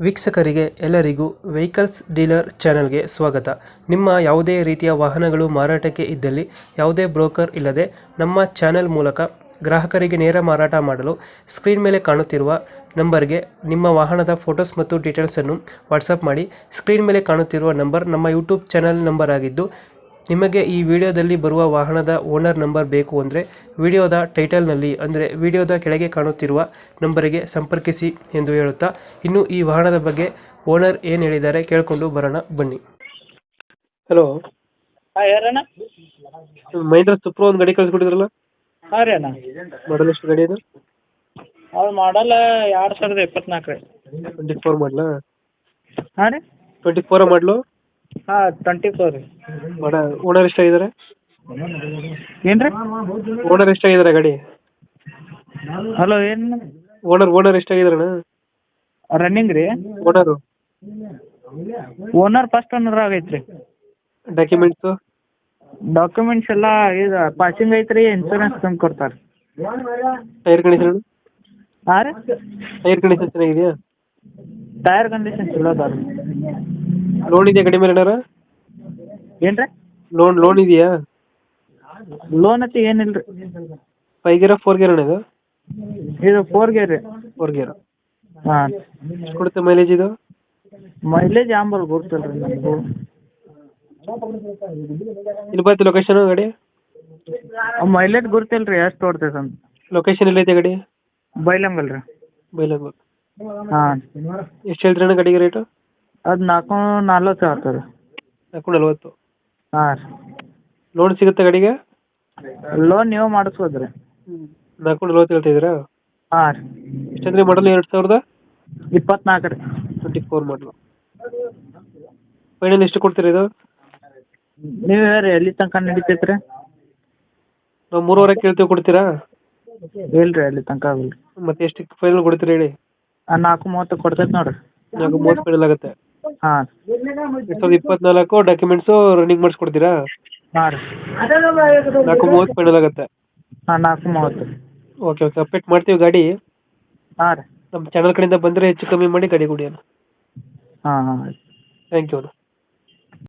ವೀಕ್ಷಕರಿಗೆ ಎಲ್ಲರಿಗೂ vehicles dealer ಚಾನೆಲ್ಗೆ ಸ್ವಾಗತ. ನಿಮ್ಮ ಯಾವುದೇ ರೀತಿಯ ವಾಹನಗಳು ಮಾರಾಟಕ್ಕೆ ಇದ್ದಲ್ಲಿ ಯಾವುದೇ ಬ್ರೋಕರ್ ಇಲ್ಲದೆ ನಮ್ಮ ಚಾನೆಲ್ ಮೂಲಕ ಗ್ರಾಹಕರಿಗೆ ನೇರ ಮಾರಾಟ ಮಾಡಲು ಸ್ಕ್ರೀನ್ ಮೇಲೆ ಕಾಣುತ್ತಿರುವ ನಂಬರ್ಗೆ ನಿಮ್ಮ ವಾಹನದ ಫೋಟೋಸ್ ಮತ್ತು ಡೀಟೇಲ್ಸನ್ನು ವಾಟ್ಸಪ್ ಮಾಡಿ. ಸ್ಕ್ರೀನ್ ಮೇಲೆ ಕಾಣುತ್ತಿರುವ ನಂಬರ್ ನಮ್ಮ ಯೂಟ್ಯೂಬ್ ಚಾನೆಲ್ ನಂಬರ್ ಆಗಿದ್ದು, ನಿಮಗೆ ಈ ವಿಡಿಯೋದಲ್ಲಿ ಬರುವ ವಾಹನದ ಓನರ್ ನಂಬರ್ ಬೇಕು ಅಂದರೆ ವಿಡಿಯೋದ ಟೈಟಲ್ನಲ್ಲಿ ಅಂದರೆ ವಿಡಿಯೋದ ಕೆಳಗೆ ಕಾಣುತ್ತಿರುವ ನಂಬರಿಗೆ ಸಂಪರ್ಕಿಸಿ ಎಂದು ಹೇಳುತ್ತಾ, ಇನ್ನು ಈ ವಾಹನದ ಬಗ್ಗೆ ಓನರ್ ಏನು ಹೇಳಿದ್ದಾರೆ ಕೇಳಿಕೊಂಡು ಬರೋಣ ಬನ್ನಿ. ಹಲೋ, ಹಾಂ ಯಾರಣ್ಣ? ಮಹೇಂದ್ರ ಸುಪ್ರೋ ಒಂದು ಗಾಡಿ ಕಳಿಸ್ಕೊಟ್ಟಿದ್ರಲ್ಲ, ಹಾಂ ರೀ ಅಣ್ಣ. ಮಾಡಲ್ ಎಷ್ಟು ಗಾಡಿ ಅದು? ಅವ್ರು ಮಾಡಲ್ಲ 2024 ರೀ. 24 ಮಾಡಲ? ಹಾಂ ರೀ, 24 ಮಾಡಲು? ಹಾಂ 24 ರೀ. ಓನರ್ ಎಷ್ಟಾಗಿದ್ದಾರೆ? ಏನು ರೀ? ಓನರ್ ಎಷ್ಟಾಗಿದ್ದಾರೆ ಗಾಡಿ? ಹಲೋ ಏನು? ಓನರ್ ಎಷ್ಟಾಗಿದ್ದಾರಣ? ರನ್ನಿಂಗ್ ರೀ? ಓನರು ಓನರ್ ಫಸ್ಟ್ ಓನರ್ ಆಗೈತೆ ರೀ. ಡಾಕ್ಯುಮೆಂಟ್ಸು? ಡಾಕ್ಯುಮೆಂಟ್ಸ್ ಎಲ್ಲ ಇದು ಪಾಸಿಂಗ್ ಐತೆ ರೀ, ಇನ್ಸೂರೆನ್ಸ್ ತಂದು ಕೊಡ್ತಾರೆ. Tyre condition? ಹಾಂ ರೀ, ಟೈರ್ ಕಂಡೀಷನ್ ಚೆನ್ನಾಗಿದೆಯಾ? ಟೈರ್ ಕಂಡೀಷನ್ ಚಲೋ ಅದಾವ ರೀ. ಲೋನ್ ಇದೆಯಾ ಗಾಡಿ ಮೇಲೆ ಏನಾರ? ಏನು ರೀ? ಲೋನ್ ಇದೆಯಾ? ಲೋನ್ ಐತಿ ಏನಿಲ್ಲ ರೀ. 5 ಗೇರ 4 ಗೇರ್ ಅಣ್ಣ ಇದು? ಇದು 4 ಗೇರ್ ರೀ. 4 ಗೇರ್. ಹಾಂ, ಎಷ್ಟು ಕೊಡುತ್ತೆ ಮೈಲೇಜ್ ಇದು? ಮೈಲೇಜ್ ಆಂಬಲ್ ಗೊತ್ತಿಲ್ಲ ರೀ ನಮಗೂ. ಇಲ್ಲಿ ಬರುತ್ತೆ ಲೊಕೇಶನ್ ಗಾಡಿ? ಮೈಲೇಜ್ ಗೊತ್ತಿಲ್ಲ ರೀ ಎಷ್ಟು ಹೊಡ್ತೈತೆ ಅಂತ. ಲೊಕೇಶನ್ ಎಲ್ಲೈತೆ ಗಾಡಿ? ಬೈಲಂಗಲ್ ರೀ. ಬೈಲಂಗೂರು. ಹಾಂ, ಎಷ್ಟು ಹೇಳ್ತೀರಿ ಅಣ್ಣ ಗಾಡಿಗೆ ರೇಟು? ಅದು 440 ಆಗ್ತದೆ. 440. ಹಾಂ ರೀ. ಲೋನ್ ಸಿಗುತ್ತೆ ಗಾಡಿಗೆ? ಲೋನ್ ನೀವು ಮಾಡಿಸ್ಬೋದು ರೀ. 440 ಹೇಳ್ತಾ ಇದ್ದೀರಾ? ಹಾಂ ರೀ. ಎಷ್ಟಂದ್ರೆ ಮಾಡಲು? 24 ರೀ. 24 ಮಾಡಲು. ಫೈನಲ್ ಎಷ್ಟು ಕೊಡ್ತೀರಾ ಇದು? ನೀವು ಹೇಳ್ರಿ ಎಲ್ಲಿ ತನಕ ನಡೀತೈತೆ ರೀ? ನಾವು 3.5 ಕೇಳ್ತೀವಿ, ಕೊಡ್ತೀರಾ? ಇಲ್ಲ ರೀ, ಅಲ್ಲಿ ತನಕ ಆಗಿಲ್ಲ ರೀ. ಮತ್ತೆ ಎಷ್ಟು ಫೈನಲ್ ಕೊಡ್ತೀರಾ ಹೇಳಿ? 430 ಕೊಡ್ತೈತೆ ನೋಡಿರಿ. 430 ಫೈನಲ್ ಆಗುತ್ತೆ. ಹಾಂ. 2024 ಡಾಕ್ಯುಮೆಂಟ್ಸು ರನ್ನಿಂಗ್ ಮಾಡಿಸ್ಕೊಡ್ತೀರಾ? ಹಾಂ ರೀ. 430 ಫೈನಲ್ ಆಗುತ್ತೆ. ಹಾಂ, 430. ಓಕೆ ಅಪ್ಡೇಟ್ ಮಾಡ್ತೀವಿ ಗಾಡಿ. ಹಾಂ ರೀ. ನಮ್ಮ ಚಾನಲ್ ಕಡೆಯಿಂದ ಬಂದರೆ ಹೆಚ್ಚು ಕಮ್ಮಿ ಮಾಡಿ ಗಾಡಿ ಕೊಡಿ ಅಣ್ಣ. ಹಾಂ ಹಾಂ. ಥ್ಯಾಂಕ್ ಯು ಅಣ್ಣ.